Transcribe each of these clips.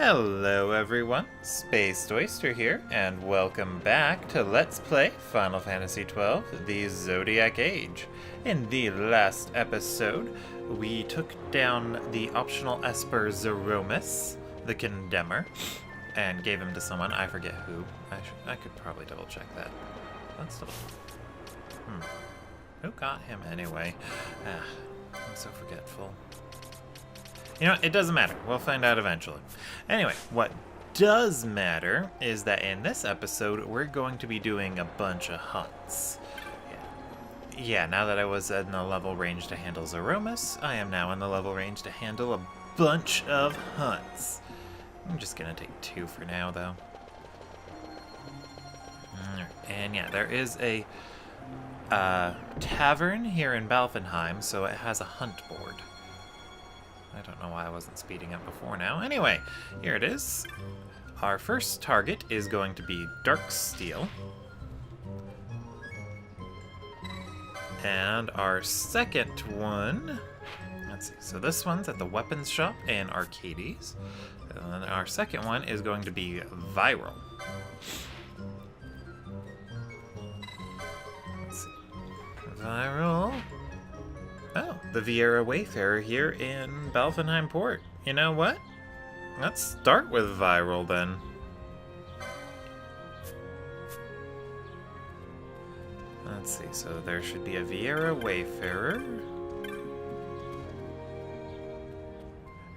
Hello everyone, Spaced Oyster here, and welcome back to Let's Play Final Fantasy XII The Zodiac Age. In the last episode, we took down the optional Esper Zeromus, the Condemner, and gave him to someone. I forget who. I could probably double check that. Let's double... Who got him anyway? I'm so forgetful. You know, it doesn't matter. We'll find out eventually. Anyway, what does matter is that in this episode, we're going to be doing a bunch of hunts. Yeah, now that I was in the level range to handle Zeromus, I am now in the level range to handle a bunch of hunts. I'm just gonna take 2 for now, though. And yeah, there is a tavern here in Balfenheim, so it has a hunt board. I don't know why I wasn't speeding up before now. Anyway, here it is. Our first target is going to be Darksteel. And our second one... Let's see. So this one's at the weapons shop in Arcades. And then our second one is going to be Viral. Let's see. Viral... Oh, the Viera Wayfarer here in Balfenheim Port. You know what? Let's start with Viral then. Let's see, so there should be a Viera Wayfarer.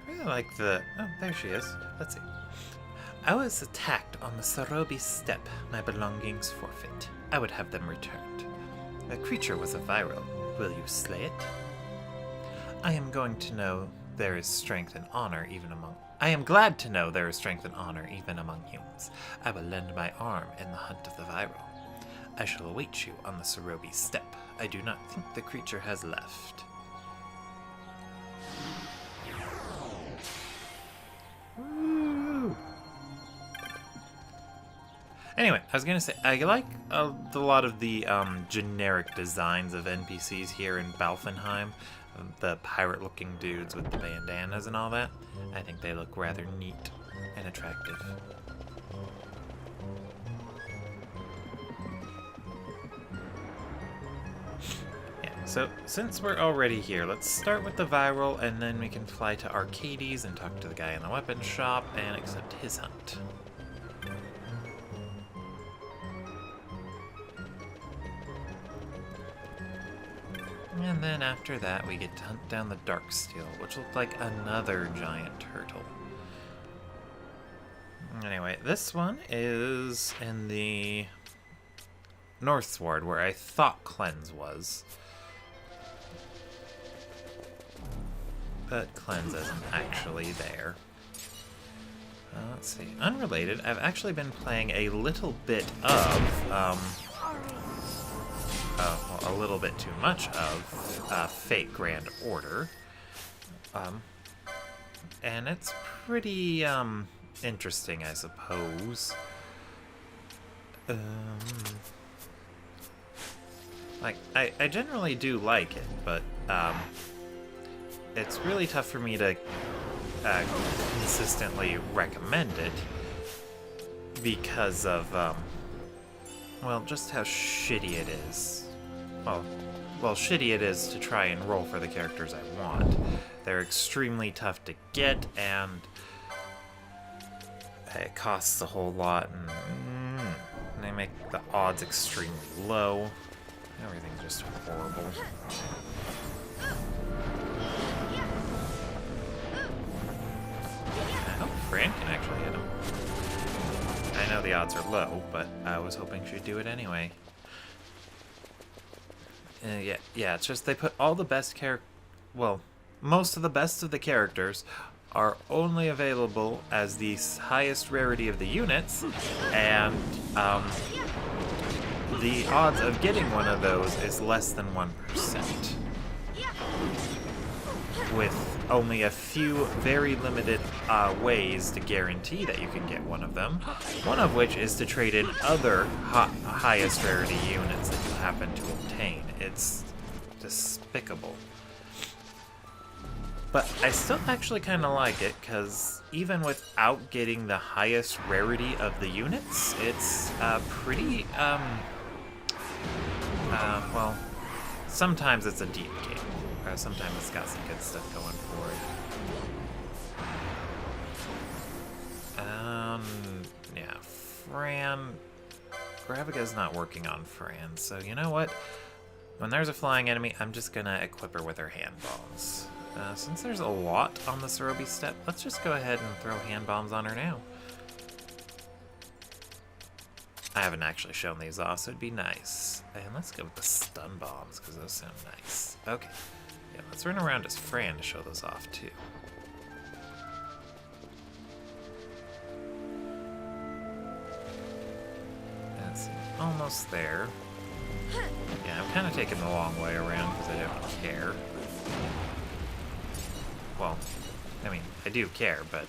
I really like the... Oh, there she is. Let's see. I was attacked on the Sarobi Steppe. My belongings forfeit. I would have them returned. The creature was a Viral. Will you slay it? I am going to know there is strength and honor even among... I am glad to know there is strength and honor even among humans. I will lend my arm in the hunt of the Viral. I shall await you on the Sarobi Steppe. I do not think the creature has left. Woo! Anyway, I was gonna say, I like a lot of the generic designs of NPCs here in Balfenheim. The pirate-looking dudes with the bandanas and all that. I think they look rather neat and attractive. Yeah, so since we're already here, let's start with the Viral, and then we can fly to Arcades and talk to the guy in the weapons shop and accept his hunt. And then after that, we get to hunt down the Darksteel, which looked like another giant turtle. Anyway, this one is in the Northward, where I thought Cleanse was. But Cleanse isn't actually there. Let's see. Unrelated, I've actually been playing a little bit of, well, a little bit too much of Fate Grand Order. And it's pretty interesting, I suppose. Like, I generally do like it, but it's really tough for me to consistently recommend it because of, well, just how shitty it is. Well, shitty it is to try and roll for the characters I want. They're extremely tough to get, and it costs a whole lot, and they make the odds extremely low. Everything's just horrible. I hope Fran can actually hit him. I know the odds are low, but I was hoping she'd do it anyway. Yeah, it's just they put all the best well, most of the best of the characters are only available as the highest rarity of the units, and the odds of getting one of those is less than 1%. With only a few very limited ways to guarantee that you can get one of them, one of which is to trade in other highest rarity units that you happen to obtain. It's despicable. But I still actually kind of like it, because even without getting the highest rarity of the units, it's pretty, well, sometimes it's a deep game. Or sometimes it's got some good stuff going for it. Yeah, Fran... Graviga's not working on Fran, so you know what? When there's a flying enemy, I'm just gonna equip her with her hand bombs. Since there's a lot on the Cerobi step, let's just go ahead and throw hand bombs on her now. I haven't actually shown these off, so it'd be nice. And let's go with the stun bombs, because those sound nice. Okay. Yeah, let's run around as Fran to show those off, too. That's almost there. Yeah, I'm kind of taking the long way around, because I don't care. Well, I mean, I do care, but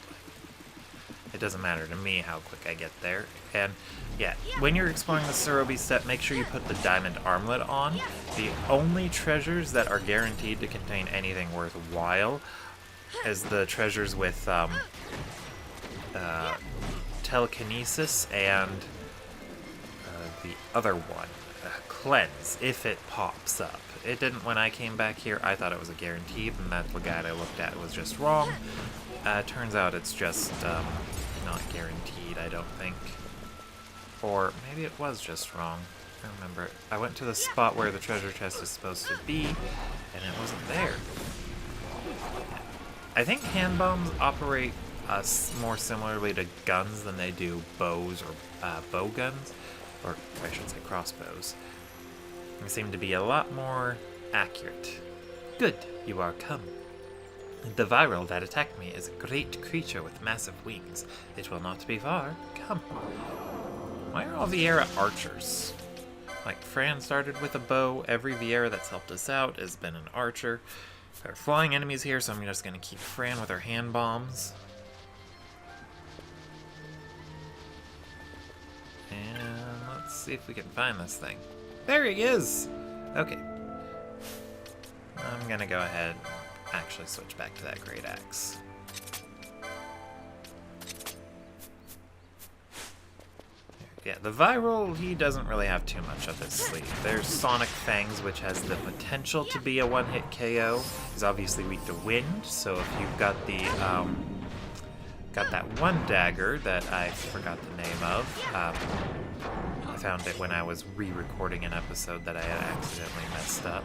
it doesn't matter to me how quick I get there. And yeah, when you're exploring the Cerobi step, make sure you put the diamond armlet on. The only treasures that are guaranteed to contain anything worthwhile is the treasures with telekinesis and the other one, cleanse, if it pops up. It didn't when I came back here. I thought it was a guaranteed, and that the guide I looked at was just wrong. Turns out it's just not guaranteed, I don't think. Or maybe it was just wrong. I remember. I went to the spot where the treasure chest is supposed to be, and it wasn't there. I think hand bombs operate more similarly to guns than they do bows or bow guns, or I should say crossbows. They seem to be a lot more accurate. Good, you are come. The viral that attacked me is a great creature with massive wings. It will not be far. Come. Why are all Viera archers? Like, Fran started with a bow. Every Viera that's helped us out has been an archer. There are flying enemies here, so I'm just going to keep Fran with her hand bombs. And let's see if we can find this thing. There he is! Okay. I'm gonna go ahead and actually switch back to that great axe. Yeah, the viral, he doesn't really have too much up his sleeve. There's Sonic Fangs, which has the potential to be a one-hit KO. He's obviously weak to wind, so if you've got the, got that one dagger that I forgot the name of, I found it when I was re-recording an episode that I had accidentally messed up.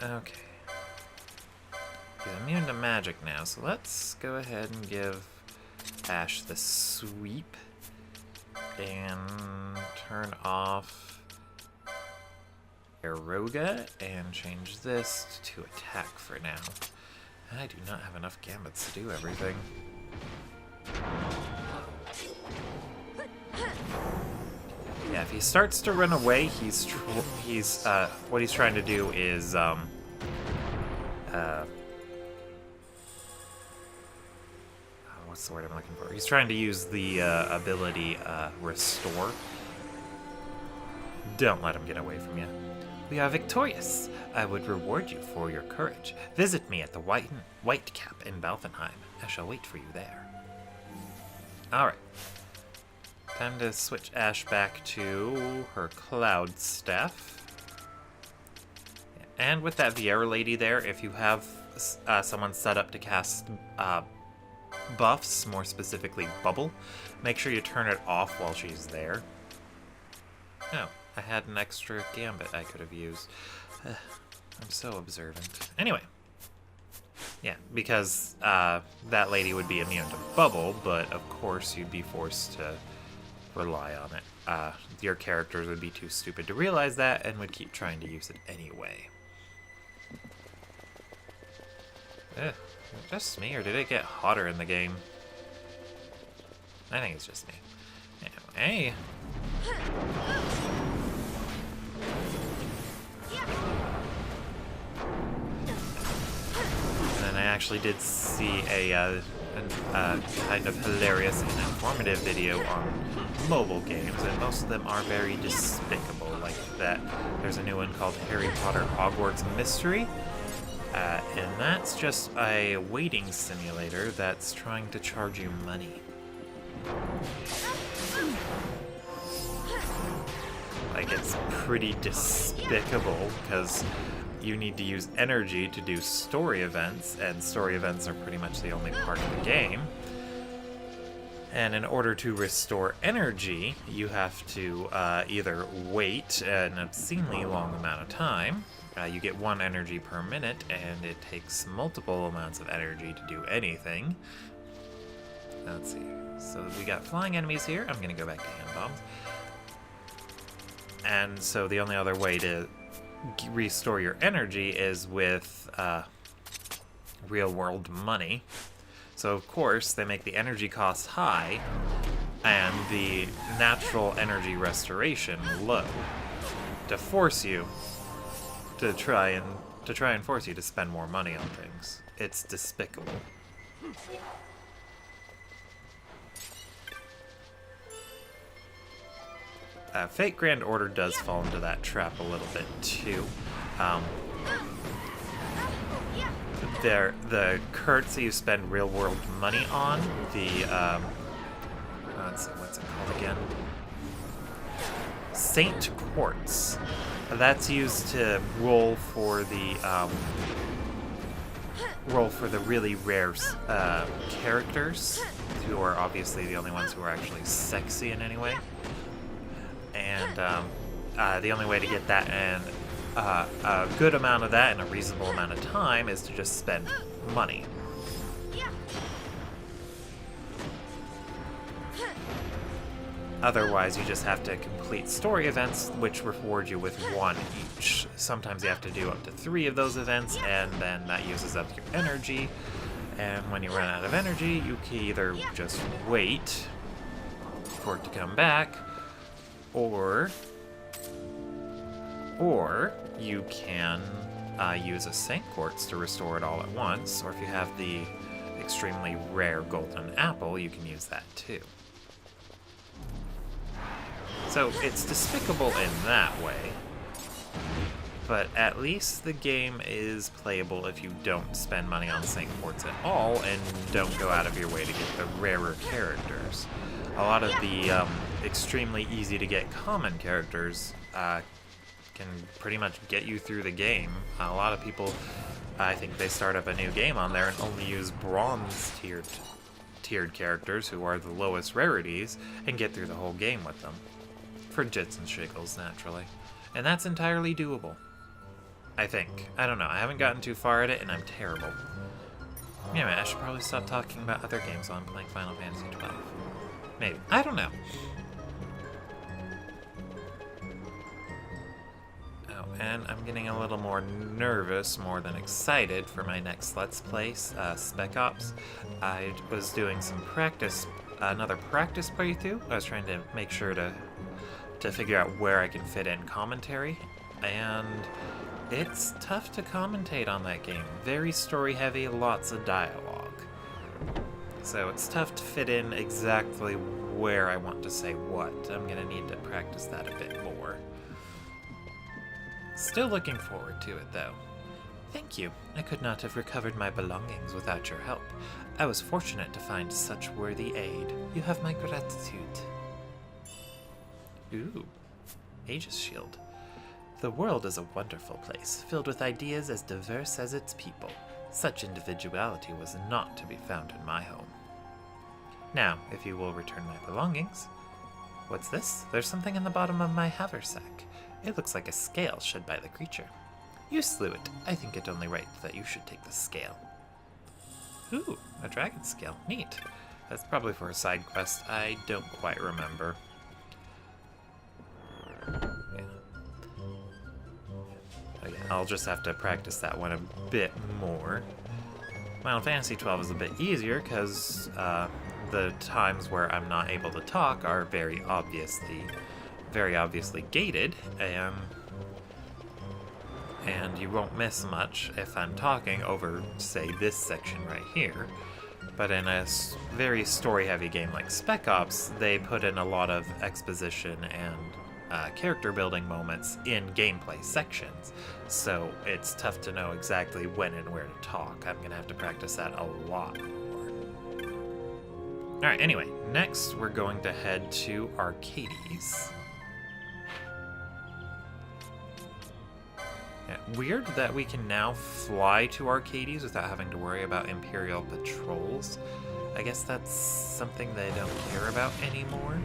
Okay. He's immune to magic now, so let's go ahead and give Ash the sweep and turn off Eroga and change this to attack for now. I do not have enough gambits to do everything. Yeah, if he starts to run away, what he's trying to do is what's the word I'm looking for? He's trying to use the ability Restore. Don't let him get away from you. We are victorious. I would reward you for your courage. Visit me at the White Cap in Balfenheim. I shall wait for you there. Alright. Time to switch Ash back to her Cloud Staff. And with that Viera lady there, if you have someone set up to cast buffs, more specifically Bubble, make sure you turn it off while she's there. Oh, I had an extra gambit I could have used. I'm so observant. Anyway. Yeah, because that lady would be immune to Bubble, but of course you'd be forced to rely on it. Your characters would be too stupid to realize that and would keep trying to use it anyway. Just me, or did it get hotter in the game? I think it's just me. Anyway. And then I actually did see a kind of hilarious and informative video on mobile games, and most of them are very despicable, like that. There's a new one called Harry Potter Hogwarts Mystery, and that's just a waiting simulator that's trying to charge you money. Like, it's pretty despicable, because you need to use energy to do story events, and story events are pretty much the only part of the game. And in order to restore energy, you have to either wait an obscenely long amount of time. You get 1 energy per minute, and it takes multiple amounts of energy to do anything. Let's see. So we got flying enemies here. I'm going to go back to hand bombs. And so the only other way to restore your energy is with real-world money. So of course they make the energy cost high and the natural energy restoration low to force you to try and force you to spend more money on things. It's despicable. Fate Grand Order does fall into that trap a little bit too. The currency you spend real-world money on, let's see, what's it called again? Saint Quartz. That's used to roll for the really rare characters, who are obviously the only ones who are actually sexy in any way. And the only way to get that and a good amount of that in a reasonable amount of time is to just spend money. Otherwise, you just have to complete story events, which reward you with 1 each. Sometimes you have to do up to 3 of those events, and then that uses up your energy. And when you run out of energy, you can either just wait for it to come back, or you can use a Saint Quartz to restore it all at once, or if you have the extremely rare golden apple, you can use that too. So it's despicable in that way, but at least the game is playable if you don't spend money on Saint Quartz at all and don't go out of your way to get the rarer characters. A lot of the extremely easy to get common characters can pretty much get you through the game. A lot of people, I think they start up a new game on there and only use bronze tiered characters, who are the lowest rarities, and get through the whole game with them. For jits and shiggles, naturally. And that's entirely doable. I think. I don't know. I haven't gotten too far at it, and I'm terrible. Anyway, I should probably stop talking about other games while I'm playing Final Fantasy XII. Maybe. I don't know. Oh, and I'm getting a little more nervous, more than excited, for my next Let's Play, Spec Ops. I was doing some practice, another practice playthrough. I was trying to make sure to figure out where I can fit in commentary, and it's tough to commentate on that game. Very story heavy, lots of dialogue. So it's tough to fit in exactly where I want to say what. I'm gonna need to practice that a bit more. Still looking forward to it, though. Thank you. I could not have recovered my belongings without your help. I was fortunate to find such worthy aid. You have my gratitude. Ooh, Aegis Shield. The world is a wonderful place, filled with ideas as diverse as its people. Such individuality was not to be found in my home. Now, if you will return my belongings. What's this? There's something in the bottom of my haversack. It looks like a scale shed by the creature. You slew it. I think it only right that you should take the scale. Ooh, a dragon scale. Neat. That's probably for a side quest. I don't quite remember. Yeah. Oh, yeah. I'll just have to practice that one a bit more. Final Fantasy XII is a bit easier because the times where I'm not able to talk are very obviously gated, and you won't miss much if I'm talking over, say, this section right here. But in a very story-heavy game like Spec Ops, they put in a lot of exposition and character-building moments in gameplay sections. So it's tough to know exactly when and where to talk. I'm going to have to practice that a lot more. Alright, anyway, next we're going to head to Arcades. Weird that we can now fly to Arcades without having to worry about Imperial patrols. I guess that's something they don't care about anymore.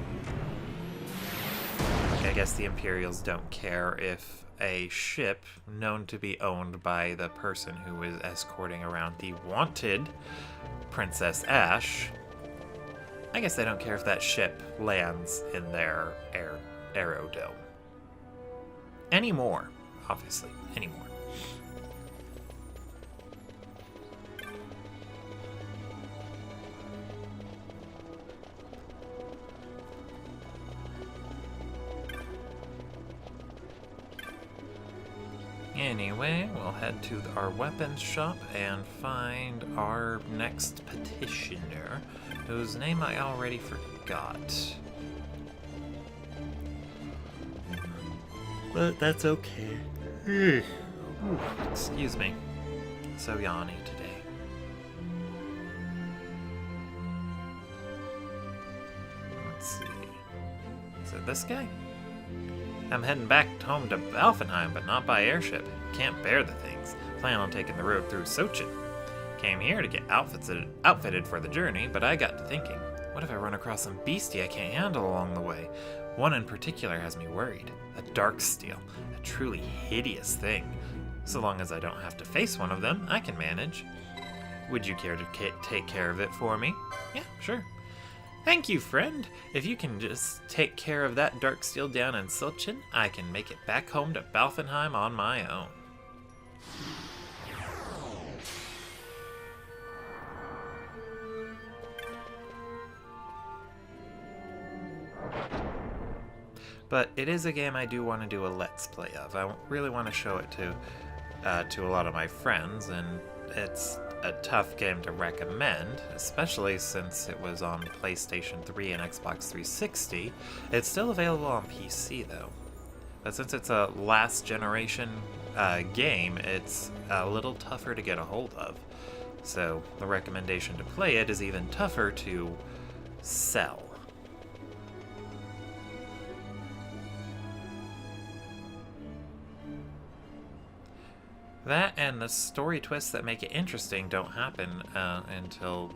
I guess the Imperials don't care if a ship known to be owned by the person who is escorting around the wanted Princess Ashe. I guess they don't care if that ship lands in their aerodome. Anymore. Obviously, anymore. Anyway, we'll head to our weapons shop and find our next petitioner, whose name I already forgot. But that's okay. Excuse me. So yawny today. Let's see. Is it this guy? I'm heading back home to Alfenheim, but not by airship. Can't bear the things. Plan on taking the road through Sochin. Came here to get outfitted for the journey, but I got to thinking, what if I run across some beastie I can't handle along the way? One in particular has me worried. A dark steel. A truly hideous thing. So long as I don't have to face one of them, I can manage. Would you care to take care of it for me? Yeah, sure. Thank you, friend. If you can just take care of that dark steel down in Sochin, I can make it back home to Balfenheim on my own. But it is a game I do want to do a Let's Play of. I really want to show it to a lot of my friends, and it's a tough game to recommend, especially since it was on PlayStation 3 and Xbox 360. It's still available on PC, though. But since it's a last generation game, it's a little tougher to get a hold of. So the recommendation to play it is even tougher to sell. That and the story twists that make it interesting don't happen until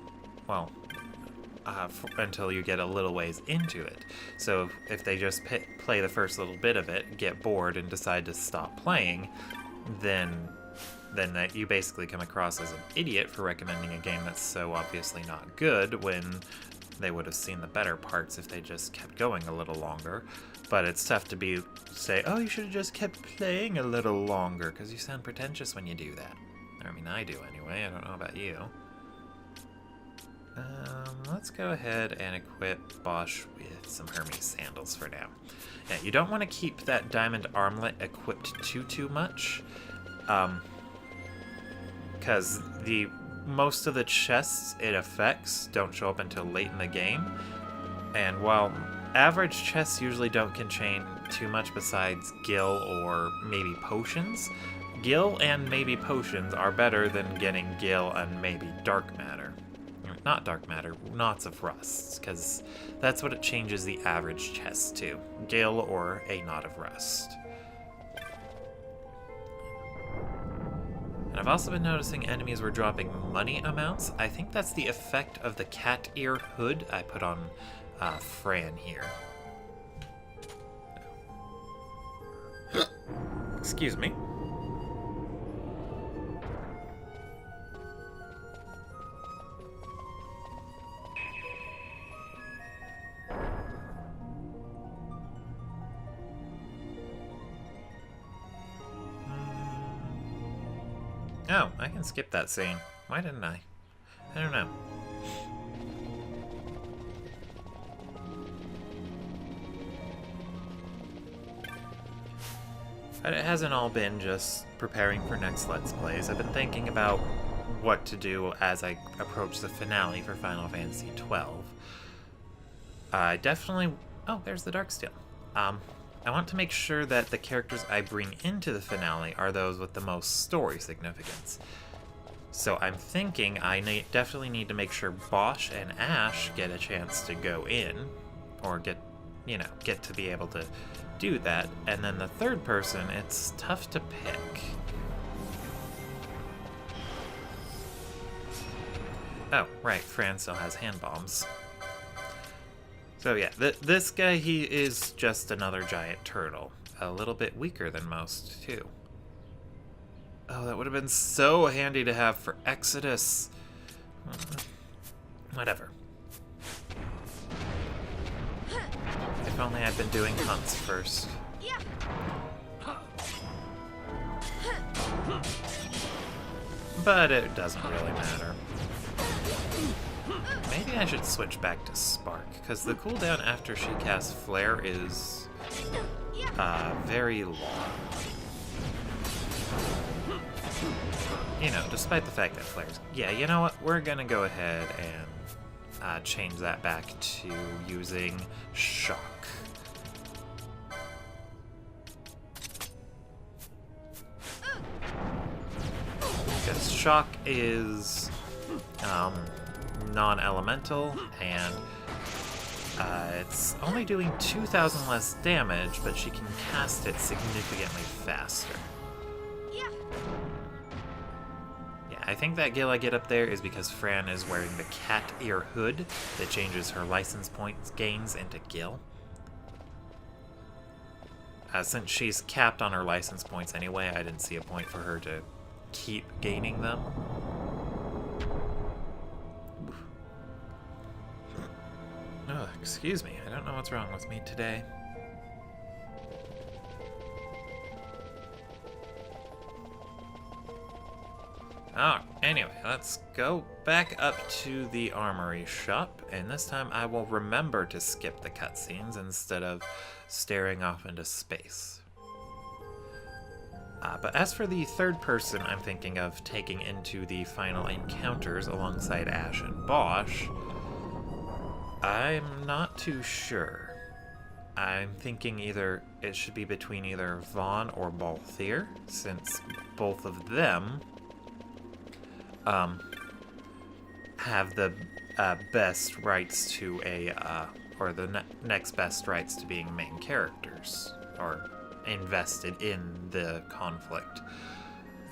you get a little ways into it. So if they just play the first little bit of it, get bored, and decide to stop playing, then that you basically come across as an idiot for recommending a game that's so obviously not good when they would have seen the better parts if they just kept going a little longer. But it's tough to say, oh, you should have just kept playing a little longer, because you sound pretentious when you do that. I mean, I do anyway. I don't know about you. Let's go ahead and equip Bosch with some Hermes sandals for now. Yeah, you don't want to keep that diamond armlet equipped too much, because most of the chests it affects don't show up until late in the game, and while average chests usually don't contain too much besides gil or maybe potions, gil and maybe potions are better than getting gil and maybe dark matter. Not dark matter, knots of rusts, because that's what it changes the average chest to. Gil or a knot of rust. And I've also been noticing enemies were dropping money amounts. I think that's the effect of the cat ear hood I put on Fran here. Excuse me. Oh, I can skip that scene. Why didn't I? I don't know. But it hasn't all been just preparing for next Let's Plays. I've been thinking about what to do as I approach the finale for Final Fantasy XII. I definitely... Oh, there's the Darksteel. I want to make sure that the characters I bring into the finale are those with the most story significance. So I'm thinking I definitely need to make sure Bosch and Ash get a chance to go in, or get to be able to do that. And then the third person, it's tough to pick. Oh, right, Fran still has hand bombs. So yeah, this guy, he is just another giant turtle. A little bit weaker than most, too. Oh, that would have been so handy to have for Exodus. Whatever. If only I'd been doing hunts first. But it doesn't really matter. Maybe I should switch back to Spark, because the cooldown after she casts Flare is very long. You know, despite the fact that Flare's... Yeah, you know what? We're gonna go ahead and change that back to using Shock. Because Shock is non-elemental, and it's only doing 2,000 less damage, but she can cast it significantly faster. I think that gil I get up there is because Fran is wearing the cat ear hood that changes her license points gains into gil. Since she's capped on her license points anyway, I didn't see a point for her to keep gaining them. Oh, excuse me. I don't know what's wrong with me today. Oh, anyway, let's go back up to the armory shop, and this time I will remember to skip the cutscenes instead of staring off into space. But as for the third person I'm thinking of taking into the final encounters alongside Ash and Bosch, I'm not too sure. I'm thinking either it should be between either Vaughn or Balthier, since both of them have the best rights to or the next best rights to being main characters, or invested in the conflict.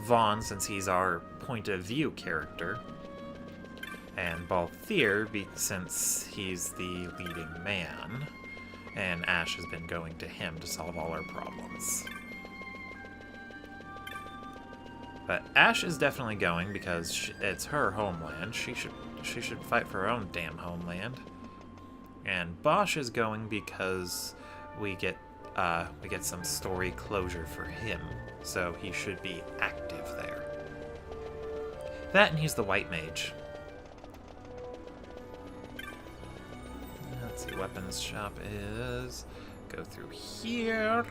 Vaughn, since he's our point of view character, and Balthier, since he's the leading man, and Ash has been going to him to solve all our problems. But Ash is definitely going because it's her homeland. She should fight for her own damn homeland. And Bosch is going because we get some story closure for him, so he should be active there. That, and he's the white mage. Let's see, weapons shop is... Go through here,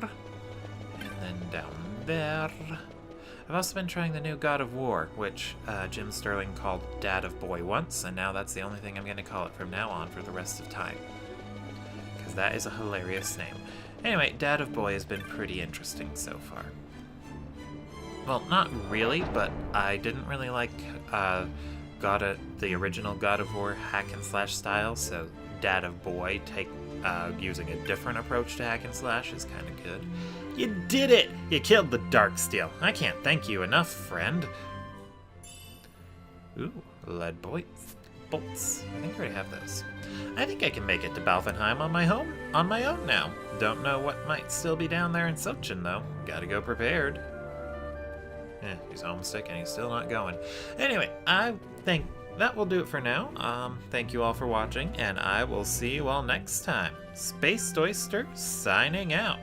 and then down there. I've also been trying the new God of War, which Jim Sterling called Dad of Boy once, and now that's the only thing I'm going to call it from now on for the rest of time. Because that is a hilarious name. Anyway, Dad of Boy has been pretty interesting so far. Well, not really, but I didn't really like the original God of War hack and slash style, so Dad of Boy using a different approach to hack and slash is kind of good. You did it! You killed the Darksteel. I can't thank you enough, friend. Ooh, lead bolts. I think I already have those. I think I can make it to Balfenheim on my own now. Don't know what might still be down there in Sochin, though. Gotta go prepared. He's homesick and he's still not going. Anyway, I think that will do it for now. Thank you all for watching, and I will see you all next time. Spaced Oyster signing out.